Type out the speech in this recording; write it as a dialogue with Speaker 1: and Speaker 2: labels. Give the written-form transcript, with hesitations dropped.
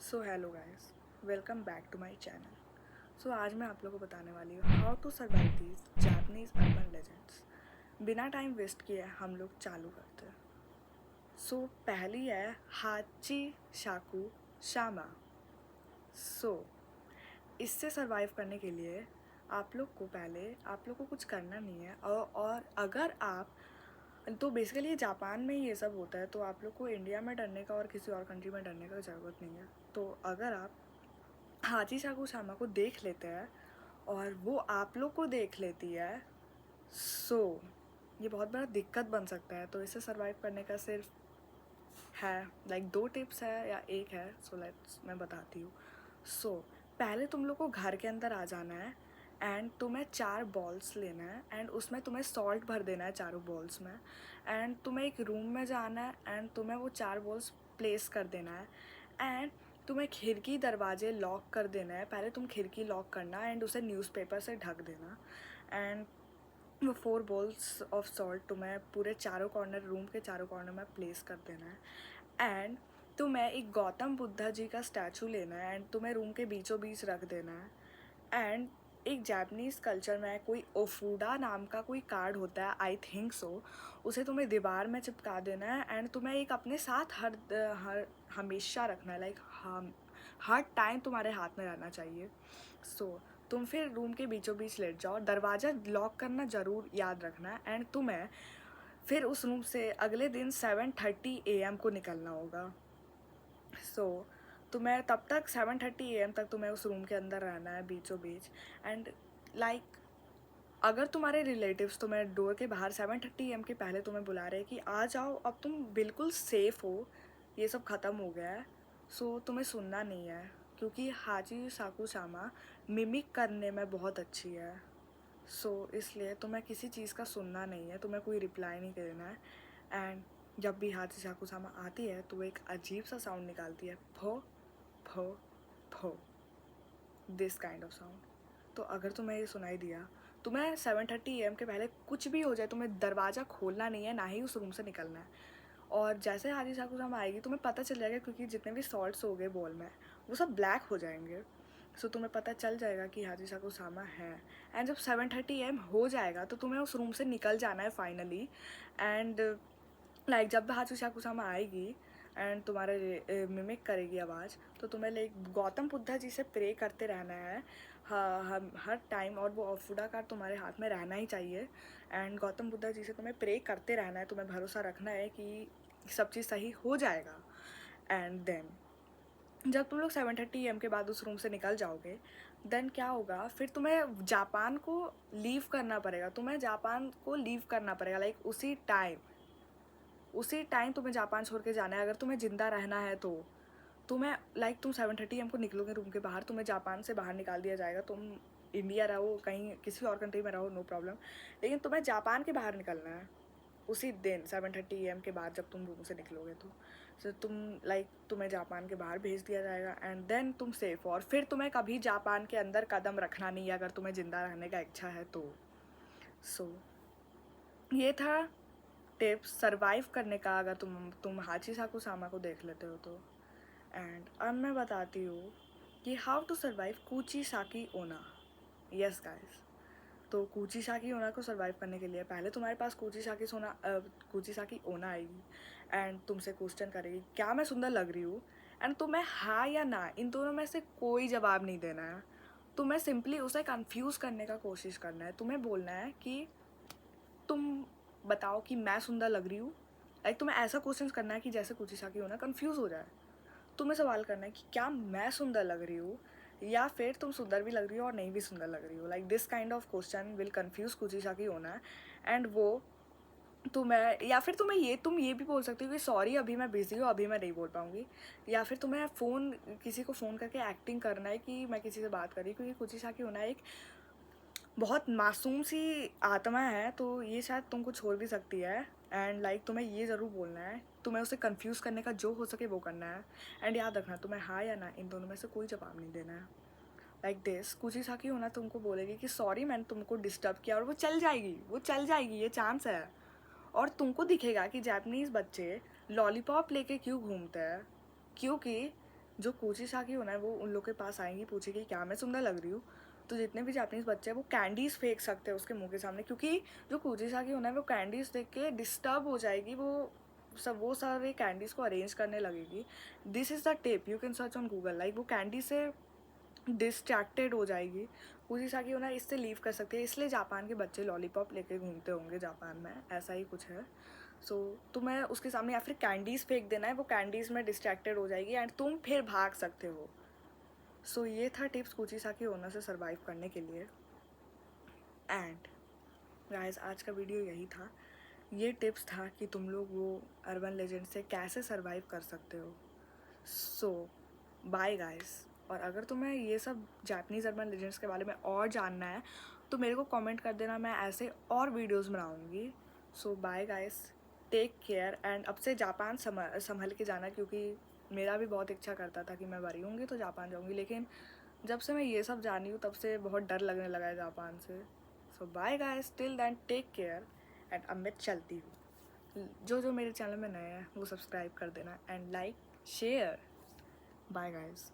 Speaker 1: So hello guys, welcome back to my channel. So आज मैं आप लोगों को बताने वाली हूँ how to survive these Japanese urban legends. बिना टाइम वेस्ट किए हम लोग चालू करते हैं। सो पहली है हाची शाकू शामा। सो इससे सर्वाइव करने के लिए आप लोग को कुछ करना नहीं है। और अगर आप तो बेसिकली जापान में ये सब होता है, तो आप लोग को इंडिया में डरने का और किसी और कंट्री में डरने का ज़रूरत नहीं है। तो अगर आप हाची साकू सामा को देख लेते हैं और वो आप लोग को देख लेती है, सो ये बहुत बड़ा दिक्कत बन सकता है। तो इसे सर्वाइव करने का सिर्फ है दो टिप्स है या एक है। सो लेट्स मैं बताती हूँ। सो पहले तुम लोग को घर के अंदर आ जाना है एंड तुम्हें 4 बॉल्स लेना है एंड उसमें तुम्हें सॉल्ट भर देना है चारों बॉल्स में। एंड तुम्हें एक रूम में जाना है एंड तुम्हें वो 4 बॉल्स प्लेस कर देना है एंड तुम्हें खिड़की दरवाजे लॉक कर देना है। पहले तुम खिड़की लॉक करना एंड उसे न्यूज़पेपर से ढक देना एंड वो 4 बॉल्स ऑफ सॉल्ट तुम्हें पूरे चारों कॉर्नर, रूम के चारों कॉर्नर में प्लेस कर देना है। एंड तुम्हें एक गौतम बुद्धा जी का स्टैचू लेना है एंड तुम्हें रूम के बीचों बीच रख देना है। एंड एक जापानीज़ कल्चर में कोई ओफूडा नाम का कोई कार्ड होता है, आई थिंक सो, उसे तुम्हें दीवार में चिपका देना है एंड तुम्हें एक अपने साथ हर हमेशा रखना है। हम हर टाइम तुम्हारे हाथ में रहना चाहिए। सो तुम फिर रूम के बीचों बीच लेट जाओ, दरवाज़ा लॉक करना ज़रूर याद रखना है एंड तुम्हें फिर उस रूम से अगले दिन 7:30 AM को निकलना होगा। सो तुम्हें तब तक 7:30 AM तक तुम्हें उस रूम के अंदर रहना है बीचों बीच। एंड अगर तुम्हारे रिलेटिव्स तुम्हें डोर के बाहर 7:30 AM के पहले तुम्हें बुला रहे हैं कि आ जाओ, अब तुम बिल्कुल सेफ़ हो, ये सब ख़त्म हो गया है, सो तुम्हें सुनना नहीं है। क्योंकि हाची साकू सामा मिमिक करने में बहुत अच्छी है। सो इसलिए तुम्हें किसी चीज़ का सुनना नहीं है, तुम्हें कोई रिप्लाई नहीं देना है। एंड जब भी हाची साकू सामा आती है तो वो एक अजीब सा साउंड निकालती है, भो भो भो, दिस काइंड ऑफ साउंड। तो अगर तुम्हें ये सुनाई दिया, तुम्हें 7:30 AM के पहले कुछ भी हो जाए, तुम्हें दरवाज़ा खोलना नहीं है, ना ही उस रूम से निकलना है। और जैसे हाजी साकू सामा आएगी तुम्हें पता चल जाएगा, क्योंकि जितने भी सॉल्ट्स हो गए बॉल में वो सब ब्लैक हो जाएंगे। सो तुम्हें पता चल जाएगा कि हाजी साकू सामा है। एंड जब 7:30 AM हो जाएगा तो तुम्हें उस रूम से निकल जाना है फाइनली। एंड जब हाची साकू सामा आएगी एंड तुम्हारे मिमिक करेगी आवाज़, तो तुम्हें गौतम बुद्धा जी से प्रे करते रहना है हम हर टाइम। और वो ऑफुडा कार्ड तुम्हारे हाथ में रहना ही चाहिए एंड गौतम बुद्धा जी से तुम्हें प्रे करते रहना है, तुम्हें भरोसा रखना है कि सब चीज़ सही हो जाएगा। एंड देन जब तुम लोग 7:30 AM के बाद उस रूम से निकल जाओगे, देन क्या होगा, फिर तुम्हें जापान को लीव करना पड़ेगा। उसी टाइम तुम्हें जापान छोड़ के जाना है अगर तुम्हें ज़िंदा रहना है। तो तुम्हें तुम 7:30 AM को निकलोगे रूम के बाहर, तुम्हें जापान से बाहर निकाल दिया जाएगा। तुम इंडिया रहो, कहीं किसी और कंट्री में रहो, नो प्रॉब्लम, लेकिन तुम्हें जापान के बाहर निकलना है उसी दिन 7:30 AM के बाद जब तुम रूम से निकलोगे। तो तुम्हें जापान के बाहर भेज दिया जाएगा एंड देन तुम सेफ हो। और फिर तुम्हें कभी जापान के अंदर कदम रखना नहीं है अगर तुम्हें ज़िंदा रहने का इच्छा है तो। सो ये था टिप्स सर्वाइव करने का अगर तुम हाची साकू सामा को देख लेते हो तो। एंड अब मैं बताती हूँ कि हाउ टू सर्वाइव कूची साकी ओना। यस गाइस, तो कूची साकी ओना को सर्वाइव करने के लिए पहले तुम्हारे पास कूची साकी ओना आएगी एंड तुमसे क्वेश्चन करेगी क्या मैं सुंदर लग रही हूँ। एंड तुम्हें हाँ या ना इन दोनों में से कोई जवाब नहीं देना है। तुम्हें सिंपली उसे कंफ्यूज करने का कोशिश करना है। तुम्हें बोलना है कि तुम बताओ कि मैं सुंदर लग रही हूँ। तुम्हें ऐसा क्वेश्चन करना है कि जैसे कूची साकी ओना कंफ्यूज हो जाए। तुम्हें सवाल करना है कि क्या मैं सुंदर लग रही हूँ, या फिर तुम सुंदर भी लग रही हो और नहीं भी सुंदर लग रही हो। This kind of question will confuse कुची साकी होना है। एंड वो तुम्हें, या फिर तुम ये भी बोल सकते हो कि सॉरी अभी मैं बिज़ी हूँ, अभी मैं नहीं बोल पाऊँगी। या फिर तुम्हें किसी को फ़ोन करके एक्टिंग करना है कि मैं किसी से बात कर रही हूँ, क्योंकि कुची साकी होना एक बहुत मासूम सी आत्मा है, तो ये शायद तुमको छोड़ भी सकती है। एंड तुम्हें ये ज़रूर बोलना है, तुम्हें उसे कंफ्यूज करने का जो हो सके वो करना है। एंड याद रखना, तुम्हें हाँ या ना इन दोनों में से कोई जवाब नहीं देना है। दिस कुची साकी होना तुमको बोलेगी कि सॉरी मैंने तुमको डिस्टर्ब किया, और वो चल जाएगी, ये चांस है। और तुमको दिखेगा कि जापानीज़ बच्चे लॉलीपॉप लेके क्यों घूमते हैं, क्योंकि जो कुचिसाकी होना है वो उन लोग के पास आएंगी, पूछेगी क्या मैं सुंदर लग रही हूँ, तो जितने भी जापानीज़ बच्चे हैं वो कैंडीज़ फेंक सकते हैं उसके मुंह के सामने, क्योंकि जो कुचिसाकी होना है वो कैंडीज़ देख के डिस्टर्ब हो जाएगी, वो सारे कैंडीज़ को अरेंज करने लगेगी। This is the tip, you can search on Google, like वो कैंडी से डिस्ट्रैक्टेड हो जाएगी। कुचिसाकी होना इससे लीव कर सकती है, इसलिए जापान के बच्चे लॉलीपॉप लेके घूमते होंगे जापान में, ऐसा ही कुछ है। तुम्हें उसके सामने या फिर कैंडीज़ फेंक देना है, वो कैंडीज़ में डिस्ट्रैक्टेड हो जाएगी एंड तुम फिर भाग सकते हो। ये था टिप्स कुचिसाकी होना से सर्वाइव करने के लिए। एंड गाइस आज का वीडियो यही था, ये टिप्स था कि तुम लोग वो अर्बन लेजेंड से कैसे सर्वाइव कर सकते हो। Bye guys. और अगर तुम्हें ये सब जापानीज़ अर्बन लेजेंड्स के बारे में और जानना है तो मेरे को कमेंट कर देना, मैं ऐसे और वीडियोस बनाऊंगी। Bye guys, take care and अब से जापान संभल के जाना, क्योंकि मेरा भी बहुत इच्छा करता था कि मैं बड़ी होंगी तो जापान जाऊंगी, लेकिन जब से मैं ये सब जानी हूँ तब से बहुत डर लगने लगा है जापान से। Bye guys, till then take care and अब मैं चलती हूँ। जो मेरे चैनल में नए हैं वो सब्सक्राइब कर देना and like share. Bye guys.